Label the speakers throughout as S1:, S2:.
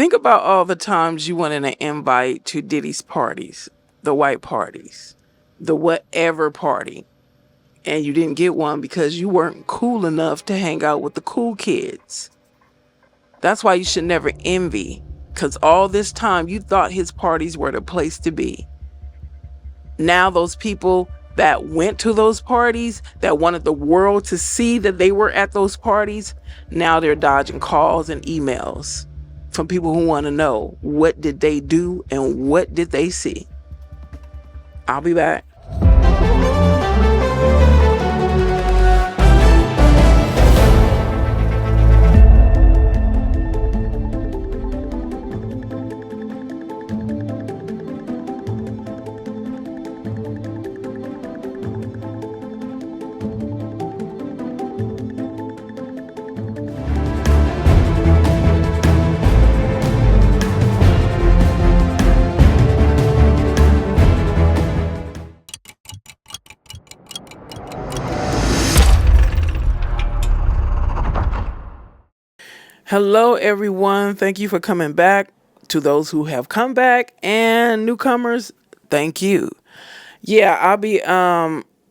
S1: Think about all the times you wanted an invite to Diddy's parties, the white parties, the whatever party, and you didn't get one because you weren't cool enough to hang out with the cool kids. That's why you should never envy, because all this time you thought his parties were the place to be. Now those people that went to those parties, that wanted the world to see that they were at those parties, now they're dodging calls and emails from people who want to know what did they do and what did they see. I'll be back. Hello, everyone. Thank you for coming back. To those who have come back and newcomers, thank you. Yeah,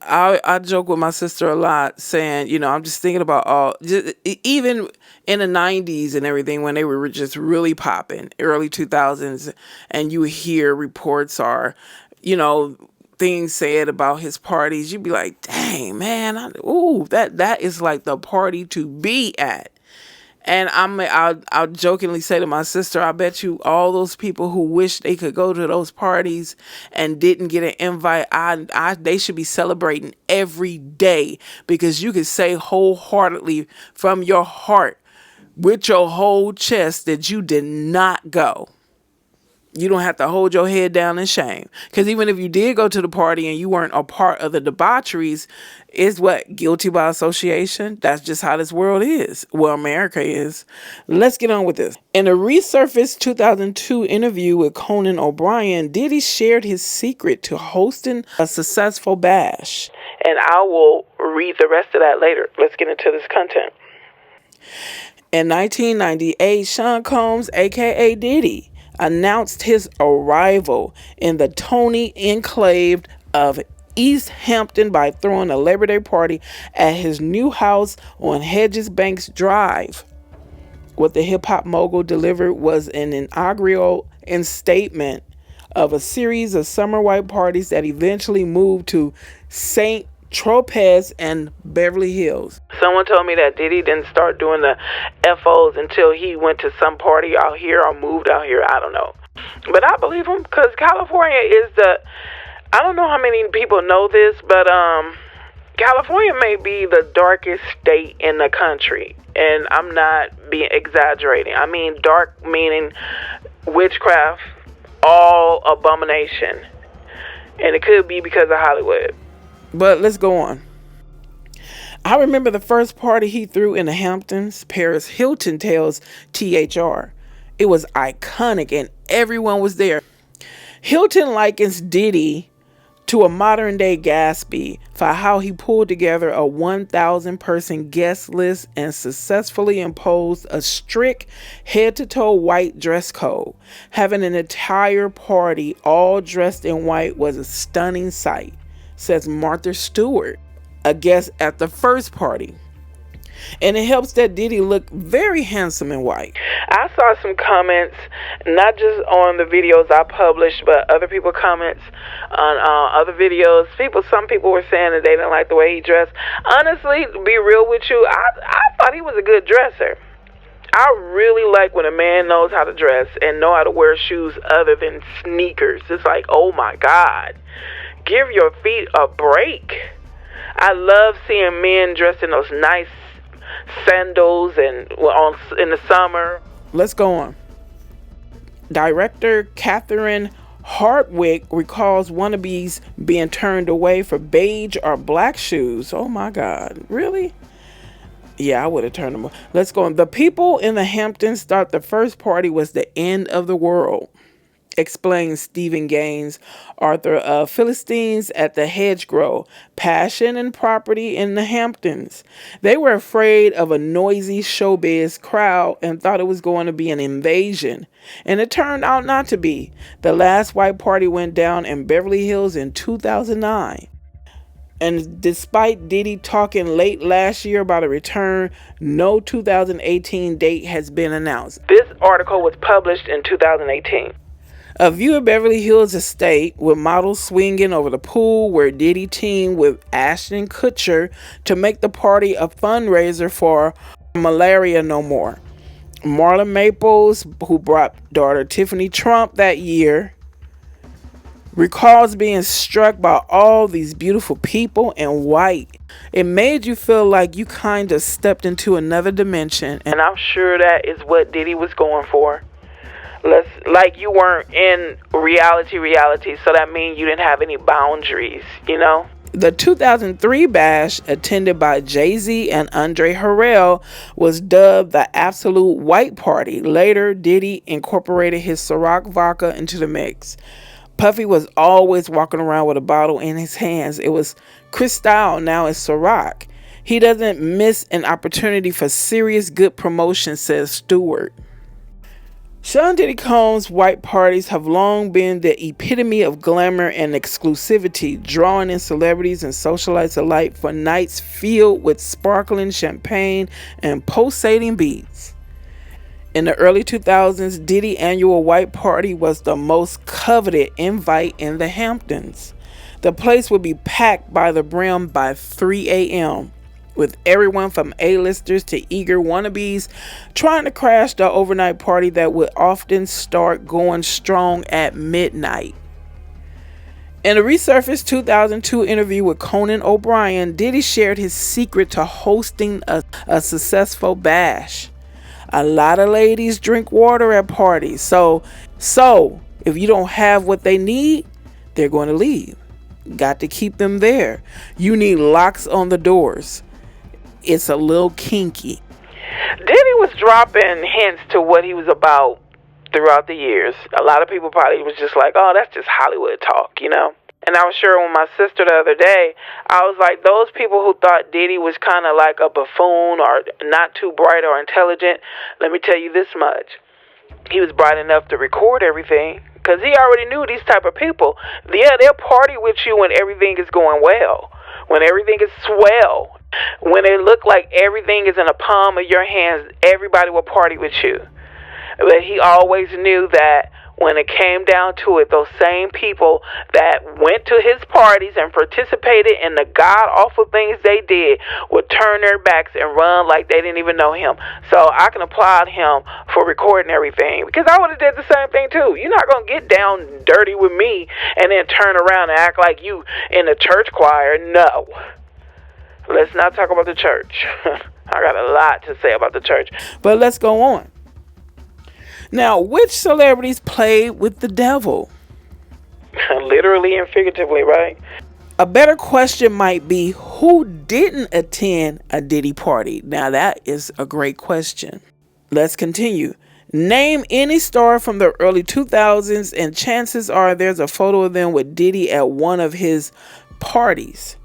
S1: I joke with my sister a lot, saying, I'm just thinking about even in the 90s and everything, when they were just really popping, early 2000s, and you hear reports or, things said about his parties, you'd be like, dang, man, that is like the party to be at. And I'll jokingly say to my sister, I bet you all those people who wish they could go to those parties and didn't get an invite, they should be celebrating every day, because you could say wholeheartedly from your heart with your whole chest that you did not go. You don't have to hold your head down in shame. Because even if you did go to the party and you weren't a part of the debaucheries, is what? Guilty by association? That's just how this world is. Well, America is. Let's get on with this. In a resurfaced 2002 interview with Conan O'Brien, Diddy shared his secret to hosting a successful bash. And I will read the rest of that later. Let's get into this content. In 1998, Sean Combs, a.k.a. Diddy, announced his arrival in the Tony enclave of East Hampton by throwing a Labor Day party at his new house on Hedges Banks Drive. What the hip-hop mogul delivered was an inaugural installment of a series of summer white parties that eventually moved to Tropez and Beverly Hills. Someone told me that Diddy didn't start doing the FOs until he went to some party out here or moved out here. I don't know. But I believe him, because California is I don't know how many people know this, but California may be the darkest state in the country. And I'm not being exaggerating. I mean dark meaning witchcraft, all abomination. And it could be because of Hollywood. But let's go on. I remember the first party he threw in the Hamptons, Paris Hilton tells THR. It was iconic and everyone was there. Hilton likens Diddy to a modern day Gatsby for how he pulled together a 1,000-person guest list and successfully imposed a strict head-to-toe white dress code. Having an entire party all dressed in white was a stunning sight, says Martha Stewart, a guest at the first party. And it helps that Diddy looked very handsome in white. I saw some comments, not just on the videos I published, but other people comments on other videos. Some people were saying that they didn't like the way he dressed. Honestly, to be real with you, I thought he was a good dresser. I really like when a man knows how to dress and know how to wear shoes other than sneakers. It's like, oh my God. Give your feet a break. I love seeing men dressed in those nice sandals and in the summer. Let's go on. Director Catherine Hardwick recalls wannabes being turned away for beige or black shoes. Oh my God, really? Yeah, I would have turned them away. Let's go on. The people in the Hamptons thought the first party was the end of the world. explains Stephen Gaines, author of Philistines at the Hedgerow, Passion and Property in the Hamptons. They were afraid of a noisy showbiz crowd and thought it was going to be an invasion. And it turned out not to be. The last white party went down in Beverly Hills in 2009. And despite Diddy talking late last year about a return, no 2018 date has been announced. This article was published in 2018. A view of Beverly Hills estate with models swinging over the pool where Diddy teamed with Ashton Kutcher to make the party a fundraiser for Malaria No More. Marlon Maples, who brought daughter Tiffany Trump that year, recalls being struck by all these beautiful people in white. It made you feel like you kind of stepped into another dimension, and I'm sure that is what Diddy was going for. Like you weren't in reality, so that means you didn't have any boundaries, you know? The 2003 bash, attended by Jay-Z and Andre Harrell, was dubbed the Absolute White Party. Later, Diddy incorporated his Ciroc vodka into the mix. Puffy was always walking around with a bottle in his hands. It was Cristal, now it's Ciroc. He doesn't miss an opportunity for serious good promotion, says Stewart. Sean Diddy Combs' white parties have long been the epitome of glamour and exclusivity, drawing in celebrities and socialites alike for nights filled with sparkling champagne and pulsating beats. In the early 2000s, Diddy's annual white party was the most coveted invite in the Hamptons. The place would be packed by the brim by 3 a.m., with everyone from A-listers to eager wannabes trying to crash the overnight party that would often start going strong at midnight. In a resurfaced 2002 interview with Conan O'Brien, Diddy shared his secret to hosting a successful bash. A lot of ladies drink water at parties, so if you don't have what they need, they're going to leave. Got to keep them there. You need locks on the doors. It's a little kinky. Diddy was dropping hints to what he was about throughout the years. A lot of people probably was just like, oh, that's just Hollywood talk, you know? And I was sharing with my sister the other day, I was like, those people who thought Diddy was kind of like a buffoon or not too bright or intelligent, let me tell you this much. He was bright enough to record everything because he already knew these type of people. Yeah, they'll party with you when everything is going well, when everything is swell. When it look like everything is in the palm of your hands, everybody will party with you. But he always knew that when it came down to it, those same people that went to his parties and participated in the god-awful things they did would turn their backs and run like they didn't even know him. So I can applaud him for recording everything, because I would have did the same thing too. You're not going to get down dirty with me and then turn around and act like you in the church choir. No. Let's not talk about the church. I got a lot to say about the church. But let's go on. Now, which celebrities played with the devil? Literally and figuratively, right? A better question might be, who didn't attend a Diddy party? Now, that is a great question. Let's continue. Name any star from the early 2000s, and chances are there's a photo of them with Diddy at one of his parties.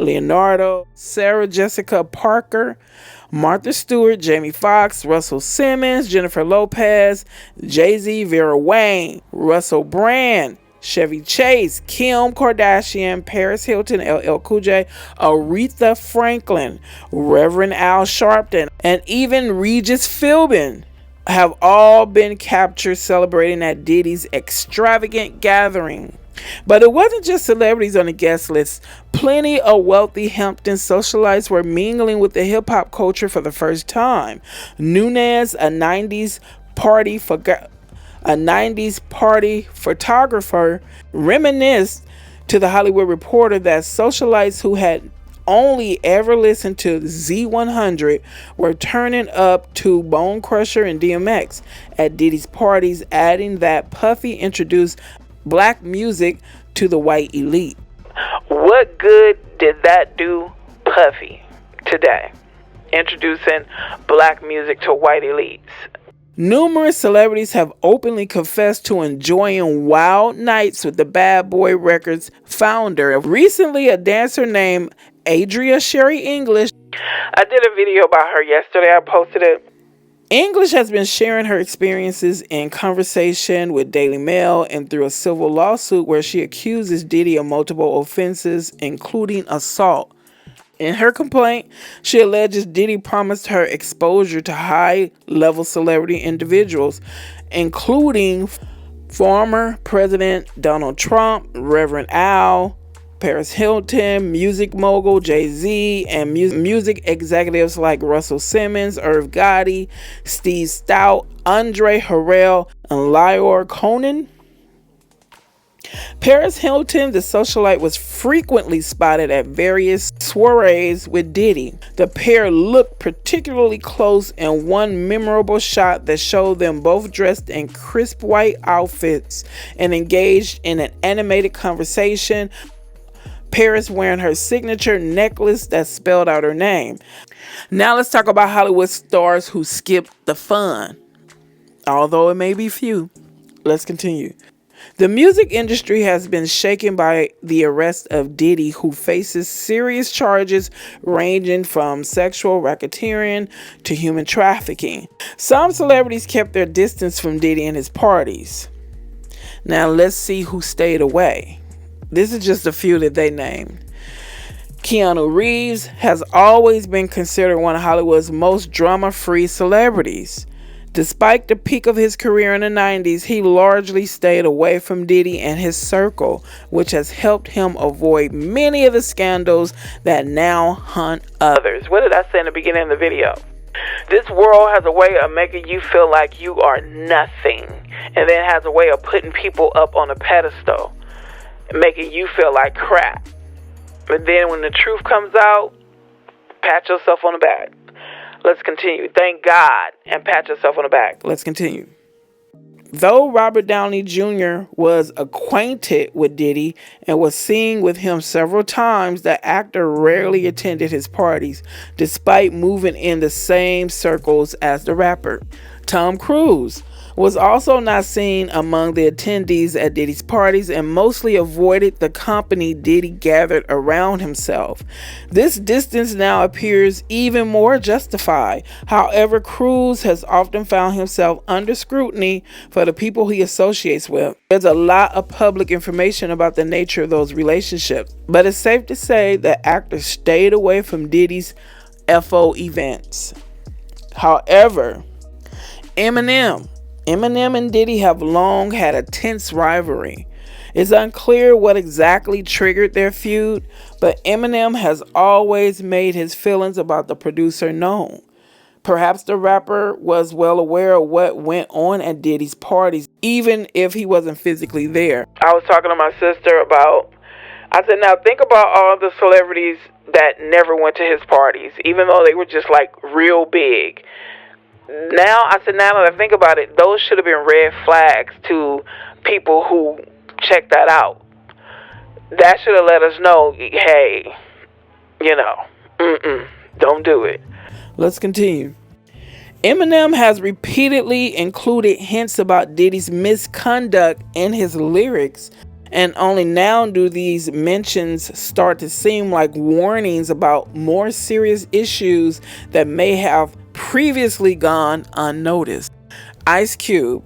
S1: Leonardo, Sarah Jessica Parker, Martha Stewart, Jamie Foxx, Russell Simmons, Jennifer Lopez, Jay-Z, Vera Wang, Russell Brand, Chevy Chase, Kim Kardashian, Paris Hilton, LL Cool J, Aretha Franklin, Reverend Al Sharpton, and even Regis Philbin have all been captured celebrating at Diddy's extravagant gathering. But it wasn't just celebrities on the guest list. Plenty of wealthy Hampton socialites were mingling with the hip-hop culture for the first time. Nunez, a 90s party photographer, reminisced to The Hollywood Reporter that socialites who had only ever listened to Z100 were turning up to Bone Crusher and DMX at Diddy's parties, adding that Puffy introduced black music to the white elite. What good did that do Puffy today? Introducing black music to white elites. Numerous celebrities have openly confessed to enjoying wild nights with the Bad Boy Records founder. Recently, a dancer named Adria Sherry English. I did a video about her yesterday. I posted it. English has been sharing her experiences in conversation with Daily Mail and through a civil lawsuit where she accuses Diddy of multiple offenses, including assault. In her complaint, she alleges Diddy promised her exposure to high-level celebrity individuals, including former President Donald Trump, Reverend Al, Paris Hilton, music mogul Jay-Z, and music executives like Russell Simmons, Irv Gotti, Steve Stout, Andre Harrell, and Lyor Cohen. Paris Hilton, the socialite, was frequently spotted at various soirees with Diddy. The pair looked particularly close in one memorable shot that showed them both dressed in crisp white outfits and engaged in an animated conversation, Paris wearing her signature necklace that spelled out her name. Now let's talk about Hollywood stars who skipped the fun, although it may be few. Let's continue. The music industry has been shaken by the arrest of Diddy, who faces serious charges ranging from sexual racketeering to human trafficking. Some celebrities kept their distance from Diddy and his parties. Now let's see who stayed away. This is just a few that they named. Keanu Reeves has always been considered one of Hollywood's most drama-free celebrities. Despite the peak of his career in the 90s, he largely stayed away from Diddy and his circle, which has helped him avoid many of the scandals that now hunt others. What did I say in the beginning of the video? This world has a way of making you feel like you are nothing, and then has a way of putting people up on a pedestal, making you feel like crap. But then when the truth comes out, pat yourself on the back. Let's continue. Thank God and pat yourself on the back. Let's continue. Though Robert Downey Jr. was acquainted with Diddy and was seen with him several times, the actor rarely attended his parties, despite moving in the same circles as the rapper. Tom Cruise was also not seen among the attendees at Diddy's parties and mostly avoided the company Diddy gathered around himself. This distance now appears even more justified. However, Cruise has often found himself under scrutiny for the people he associates with. There's a lot of public information about the nature of those relationships, but it's safe to say that actors stayed away from Diddy's FO events. However, Eminem and Diddy have long had a tense rivalry. It's unclear what exactly triggered their feud, but Eminem has always made his feelings about the producer known. Perhaps the rapper was well aware of what went on at Diddy's parties, even if he wasn't physically there. I was talking to my sister I said, now think about all the celebrities that never went to his parties, even though they were just like real big. Now that I think about it, those should have been red flags to people who checked that out. That should have let us know, hey, don't do it. Let's continue. Eminem has repeatedly included hints about Diddy's misconduct in his lyrics, and only now do these mentions start to seem like warnings about more serious issues that may have previously gone unnoticed. Ice Cube.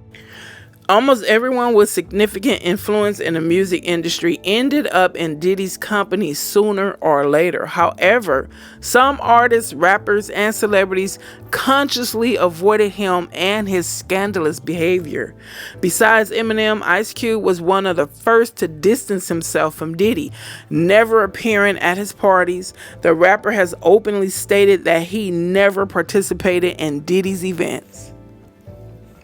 S1: Almost everyone with significant influence in the music industry ended up in Diddy's company sooner or later. However, some artists, rappers, and celebrities consciously avoided him and his scandalous behavior. Besides Eminem, Ice Cube was one of the first to distance himself from Diddy, never appearing at his parties. The rapper has openly stated that he never participated in Diddy's events.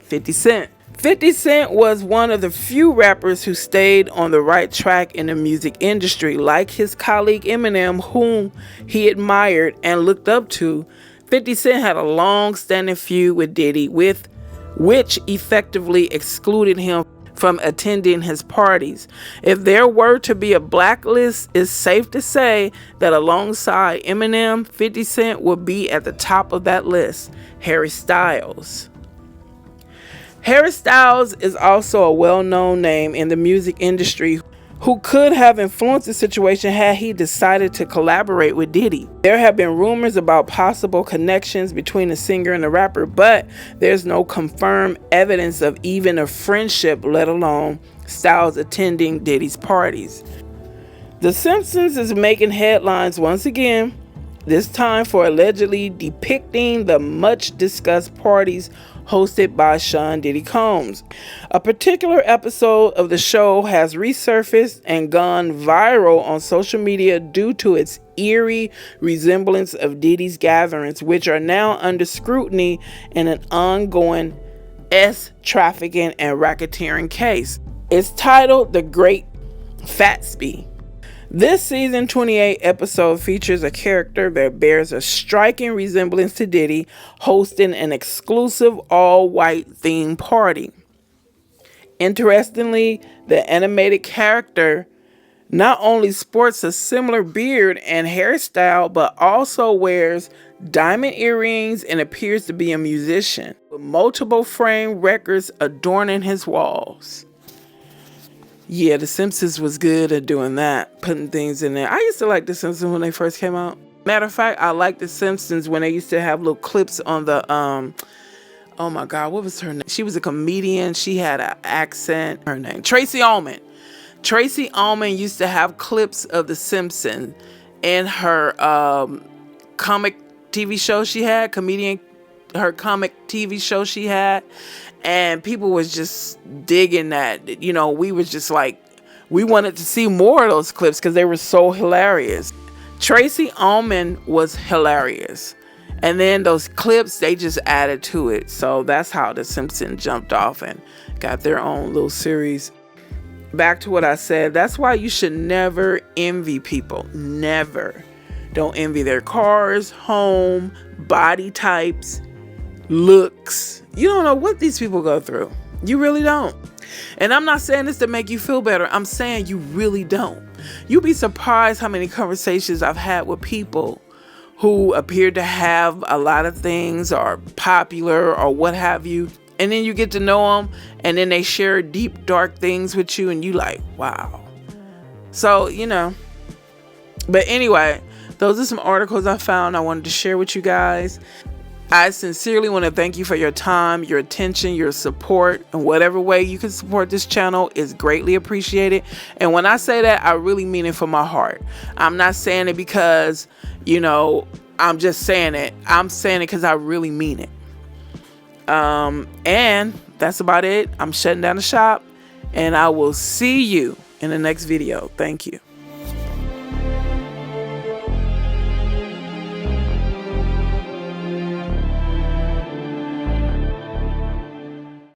S1: 50 Cent. 50 Cent was one of the few rappers who stayed on the right track in the music industry. Like his colleague Eminem, whom he admired and looked up to, 50 Cent had a long-standing feud with Diddy, which effectively excluded him from attending his parties. If there were to be a blacklist, it's safe to say that alongside Eminem, 50 Cent would be at the top of that list. Harry Styles. Harry Styles is also a well-known name in the music industry who could have influenced the situation had he decided to collaborate with Diddy. There have been rumors about possible connections between the singer and the rapper, but there's no confirmed evidence of even a friendship, let alone Styles attending Diddy's parties. The Simpsons is making headlines once again, this time for allegedly depicting the much discussed parties hosted by Sean Diddy Combs. A particular episode of the show has resurfaced and gone viral on social media due to its eerie resemblance of Diddy's gatherings, which are now under scrutiny in an ongoing trafficking and racketeering case. It's titled The Great Gatsby. This season 28 episode features a character that bears a striking resemblance to Diddy hosting an exclusive all-white theme party. Interestingly, the animated character not only sports a similar beard and hairstyle, but also wears diamond earrings and appears to be a musician, with multiple frame records adorning his walls. Yeah, The Simpsons was good at doing that, putting things in there. I used to like The Simpsons when they first came out. Matter of fact, I liked The Simpsons when they used to have little clips on the, oh my God, what was her name? She was a comedian. She had an accent. Her name, Tracy Ullman. Tracy Ullman used to have clips of The Simpsons in her comic TV show she had, her comic TV show she had. And people was just digging that. You know, we was just like, we wanted to see more of those clips because they were so hilarious. Tracy Ullman was hilarious. And then those clips, they just added to it. So that's how The Simpsons jumped off and got their own little series. Back to what I said. That's why you should never envy people. Never. Don't envy their cars, home, body types, looks. You don't know what these people go through. You really don't. And I'm not saying this to make you feel better. I'm saying you really don't. You'd be surprised how many conversations I've had with people who appear to have a lot of things or popular or what have you. And then you get to know them and then they share deep, dark things with you and you like, wow. So, you know. But anyway, those are some articles I found I wanted to share with you guys. I sincerely want to thank you for your time, your attention, your support, and whatever way you can support this channel is greatly appreciated. And when I say that, I really mean it from my heart. I'm not saying it because, you know, I'm just saying it. I'm saying it because I really mean it. And that's about it. I'm shutting down the shop, and I will see you in the next video. Thank you.